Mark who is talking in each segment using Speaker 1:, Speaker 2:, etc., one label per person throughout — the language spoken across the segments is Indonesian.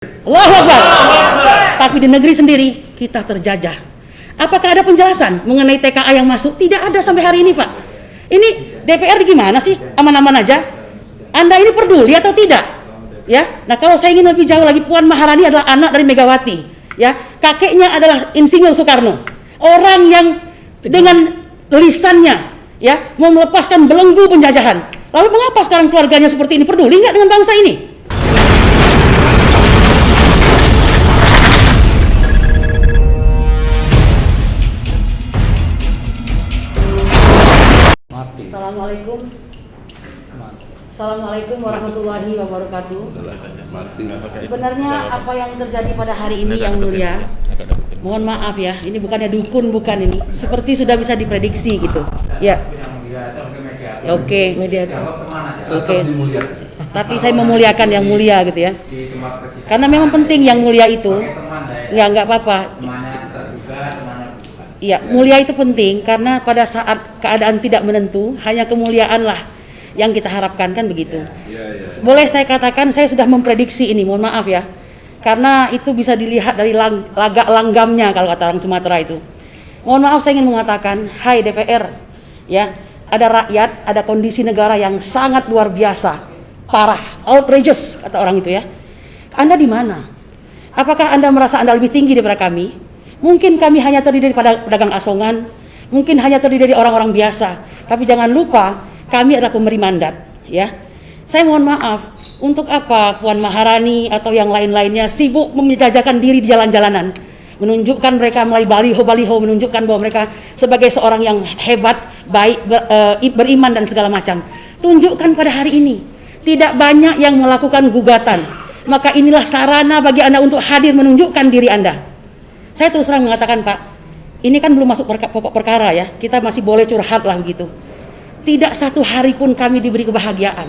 Speaker 1: Allahu Akbar. Tapi di negeri sendiri kita terjajah. Apakah ada penjelasan mengenai TKA yang masuk? Tidak ada sampai hari ini, Pak. Ini DPR gimana sih? Aman-aman aja? Anda ini peduli atau tidak? Ya. Nah, kalau saya ingin lebih jauh lagi, Puan Maharani adalah anak dari Megawati. Ya, kakeknya adalah Insinyur Soekarno. Orang yang dengan lisannya ya mau melepaskan belenggu penjajahan. Lalu mengapa sekarang keluarganya seperti ini? Peduli nggak dengan bangsa ini? Assalamualaikum warahmatullahi wabarakatuh. Sebenarnya apa yang terjadi pada hari ini yang mulia, mohon maaf ya, ini bukannya dukun, bukan ini. Seperti sudah bisa diprediksi gitu. Ya. Oke. Oke. Tapi saya memuliakan yang mulia gitu ya. Karena memang penting yang mulia itu. Enggak apa-apa. Iya, mulia itu penting karena pada saat keadaan tidak menentu, hanya kemuliaan lah yang kita harapkan, kan begitu. Boleh saya katakan saya sudah memprediksi ini, mohon maaf ya. Karena itu bisa dilihat dari lagak langgamnya kalau kata orang Sumatera itu. Mohon maaf, saya ingin mengatakan, hai DPR, ya, ada rakyat, ada kondisi negara yang sangat luar biasa, parah, outrageous kata orang itu ya. Anda di mana? Apakah Anda merasa Anda lebih tinggi daripada kami? Mungkin kami hanya terdiri dari pedagang asongan, mungkin hanya terdiri dari orang-orang biasa. Tapi jangan lupa, kami adalah pemberi mandat, ya. Saya mohon maaf, untuk apa Puan Maharani atau yang lain-lainnya sibuk menjajakan diri di jalan-jalanan, menunjukkan mereka melalui baliho-baliho, menunjukkan bahwa mereka sebagai seorang yang hebat, baik, beriman dan segala macam. Tunjukkan pada hari ini, tidak banyak yang melakukan gugatan. Maka inilah sarana bagi Anda untuk hadir menunjukkan diri Anda. Saya terus terang mengatakan, Pak, ini kan belum masuk pokok perkara ya, kita masih boleh curhat lah begitu. Tidak satu hari pun kami diberi kebahagiaan.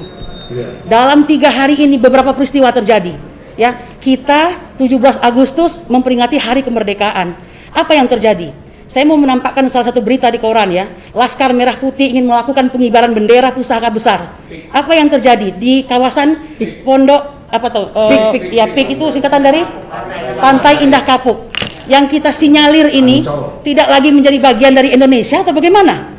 Speaker 1: Dalam 3 hari ini beberapa peristiwa terjadi. Ya, kita 17 Agustus memperingati hari kemerdekaan. Apa yang terjadi? Saya mau menampakkan salah satu berita di koran ya. Laskar Merah Putih ingin melakukan pengibaran bendera pusaka besar. Apa yang terjadi di kawasan Pondok PIK itu singkatan dari Pantai Indah Kapuk. Yang kita sinyalir ini tidak lagi menjadi bagian dari Indonesia atau bagaimana?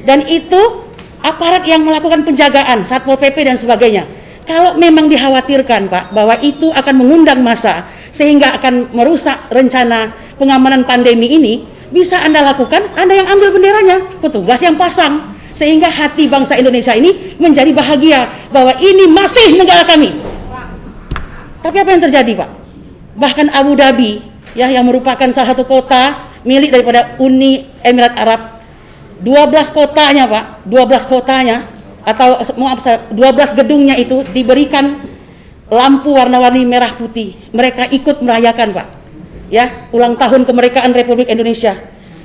Speaker 1: Dan itu aparat yang melakukan penjagaan, Satpol PP dan sebagainya. Kalau memang dikhawatirkan, Pak, bahwa itu akan mengundang massa sehingga akan merusak rencana pengamanan pandemi ini, bisa Anda lakukan, Anda yang ambil benderanya, petugas yang pasang, sehingga hati bangsa Indonesia ini menjadi bahagia bahwa ini masih negara kami. Tapi apa yang terjadi, Pak? Bahkan Abu Dhabi, ya, yang merupakan salah satu kota milik daripada Uni Emirat Arab, 12 kotanya, Pak, 12 kotanya atau 12 gedungnya itu diberikan lampu warna-warni merah putih. Mereka ikut merayakan, Pak, ya, ulang tahun kemerdekaan Republik Indonesia.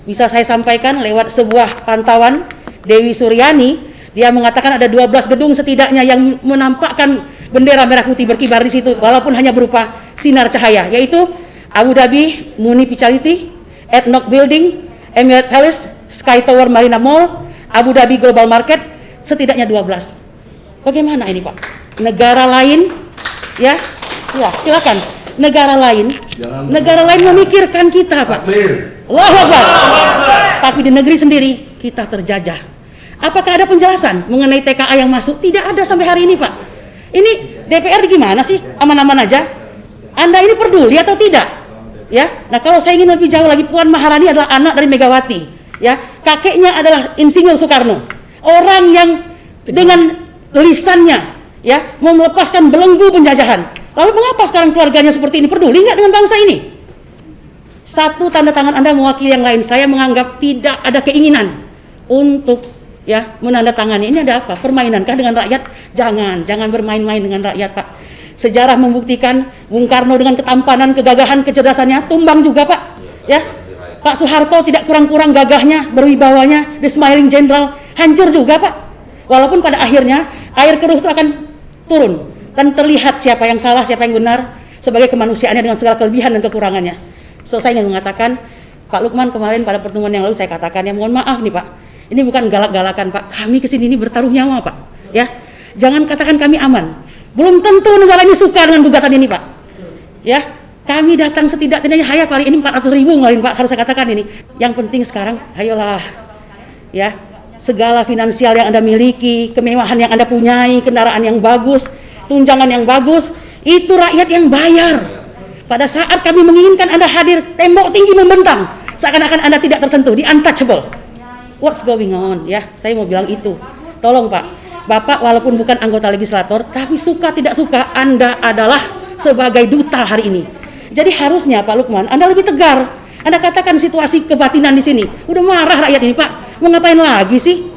Speaker 1: Bisa saya sampaikan lewat sebuah pantauan Dewi Suryani, dia mengatakan ada 12 gedung setidaknya yang menampakkan bendera merah putih berkibar di situ walaupun hanya berupa sinar cahaya, yaitu Abu Dhabi Municipality, Ethnok Building, Emirates Palace, Sky Tower Marina Mall, Abu Dhabi Global Market, setidaknya 12. Bagaimana ini, Pak? Negara lain, ya, silakan. Negara lain memikirkan kita, Pak. Allahu Akbar. Tapi di negeri sendiri kita terjajah. Apakah ada penjelasan mengenai TKA yang masuk? Tidak ada sampai hari ini, Pak. Ini DPR gimana sih? Aman-aman aja? Anda ini peduli atau tidak? Ya. Nah, kalau saya ingin lebih jauh lagi, Puan Maharani adalah anak dari Megawati. Ya, kakeknya adalah Insinyur Soekarno. Orang yang dengan lisannya ya mau melepaskan belenggu penjajahan. Lalu mengapa sekarang keluarganya seperti ini? Peduli nggak dengan bangsa ini? Satu, tanda tangan Anda mewakili yang lain. Saya menganggap tidak ada keinginan untuk ya menandatangani. Ini ada apa? Permainankah dengan rakyat? Jangan bermain-main dengan rakyat, Pak. Sejarah membuktikan Bung Karno dengan ketampanan, kegagahan, kecerdasannya tumbang juga, Pak. Ya. Pak Soeharto tidak kurang-kurang gagahnya, berwibawanya, the smiling general, hancur juga, Pak. Walaupun pada akhirnya air keruh itu akan turun dan terlihat siapa yang salah, siapa yang benar sebagai kemanusiaannya dengan segala kelebihan dan kekurangannya. So, saya ingin mengatakan, Pak Lukman kemarin pada pertemuan yang lalu saya katakan, ya mohon maaf nih, Pak. Ini bukan galak-galakan, Pak. Kami kesini ini bertaruh nyawa, Pak. Ya, jangan katakan kami aman. Belum tentu negara ini suka dengan gugatan ini, Pak. Ya, kami datang setidak-tidaknya hayap hari ini 400.000 ngeluarin Pak, harus saya katakan ini. Yang penting sekarang, ayolah, ya, segala finansial yang Anda miliki, kemewahan yang Anda punyai, kendaraan yang bagus, tunjangan yang bagus, itu rakyat yang bayar. Pada saat kami menginginkan Anda hadir, tembok tinggi membentang, seakan-akan Anda tidak tersentuh, di untouchable. What's going on? Ya, saya mau bilang itu. Tolong Pak, Bapak walaupun bukan anggota legislator, tapi suka tidak suka Anda adalah sebagai duta hari ini. Jadi harusnya Pak Lukman, Anda lebih tegar. Anda katakan situasi kebatinan di sini. Udah marah rakyat ini Pak, mau ngapain lagi sih?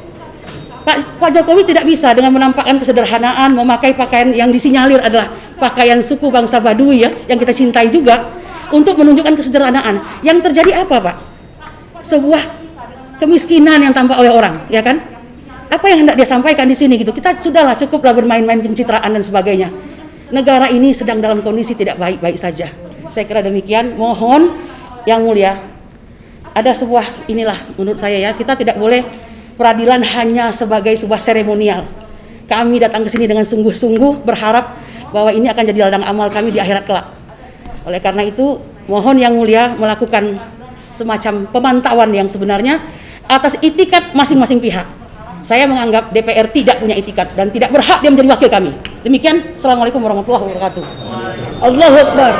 Speaker 1: Pak Jokowi tidak bisa dengan menampakkan kesederhanaan, memakai pakaian yang disinyalir adalah pakaian suku bangsa Baduy ya, yang kita cintai juga, untuk menunjukkan kesederhanaan. Yang terjadi apa Pak? Sebuah kemiskinan yang tampak oleh orang, ya kan? Apa yang hendak dia sampaikan di sini gitu? Kita sudahlah, cukuplah bermain-main pencitraan dan sebagainya. Negara ini sedang dalam kondisi tidak baik-baik saja. Saya kira demikian. Mohon yang mulia, ada sebuah inilah menurut saya ya, kita tidak boleh peradilan hanya sebagai sebuah seremonial. Kami datang ke sini dengan sungguh-sungguh berharap bahwa ini akan jadi ladang amal kami di akhirat kelak. Oleh karena itu, mohon yang mulia melakukan semacam pemantauan yang sebenarnya atas itikat masing-masing pihak. Saya menganggap DPR tidak punya itikat dan tidak berhak dia menjadi wakil kami. Demikian, Assalamualaikum warahmatullahi wabarakatuh. Allahu Akbar.